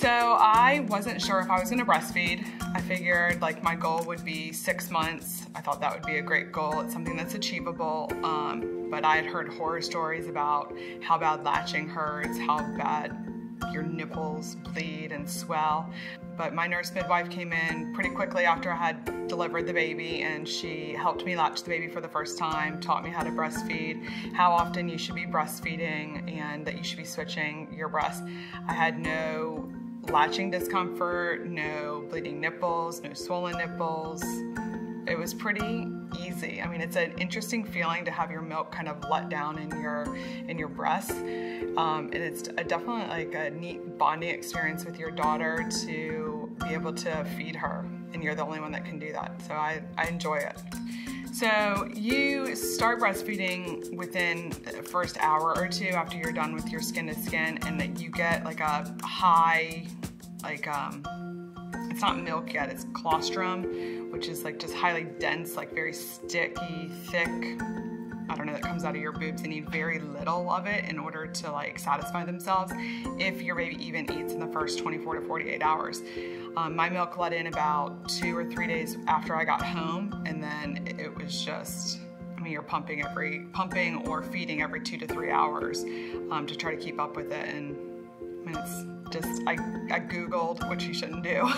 So I wasn't sure if I was gonna breastfeed. I figured like my goal would be 6 months. I thought that would be a great goal. It's something that's achievable. But I had heard horror stories about how bad latching hurts, how bad your nipples bleed and swell. But my nurse midwife came in pretty quickly after I had delivered the baby, and she helped me latch the baby for the first time, taught me how to breastfeed, how often you should be breastfeeding, and that you should be switching your breast. I had no latching discomfort, no bleeding nipples, no swollen nipples. It was pretty easy. I mean, it's an interesting feeling to have your milk kind of let down in your breast. And it's definitely like a neat bonding experience with your daughter to be able to feed her, and you're the only one that can do that. So I enjoy it. So you start breastfeeding within the first hour or two after you're done with your skin to skin, and that you get like a high, like it's not milk yet, it's colostrum, which is like just highly dense, like very sticky, thick, I don't know, that comes out of your boobs. They need very little of it in order to like satisfy themselves, if your baby even eats in the first 24 to 48 hours. My milk let in about 2 or 3 days after I got home, and then it was just, I mean, you're pumping or feeding every 2 to 3 hours to try to keep up with it. And I mean, it's just, I Googled, which you shouldn't do.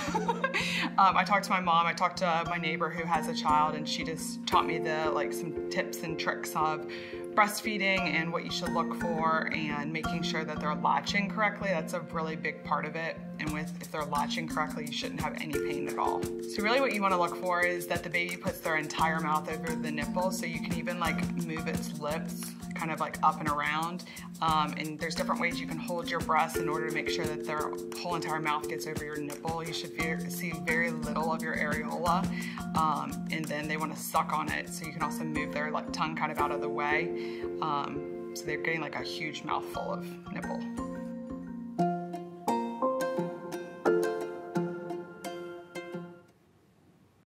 I talked to my mom, I talked to my neighbor who has a child, and she just taught me some tips and tricks of breastfeeding and what you should look for, and making sure that they're latching correctly. That's a really big part of it. And if they're latching correctly, you shouldn't have any pain at all. So really what you want to look for is that the baby puts their entire mouth over the nipple, so you can even like move its lips kind of like up and around. And there's different ways you can hold your breast in order to make sure that their whole entire mouth gets over your nipple. You should see very little of your areola, and then they want to suck on it, so you can also move their like tongue kind of out of the way, so they're getting like a huge mouthful of nipple.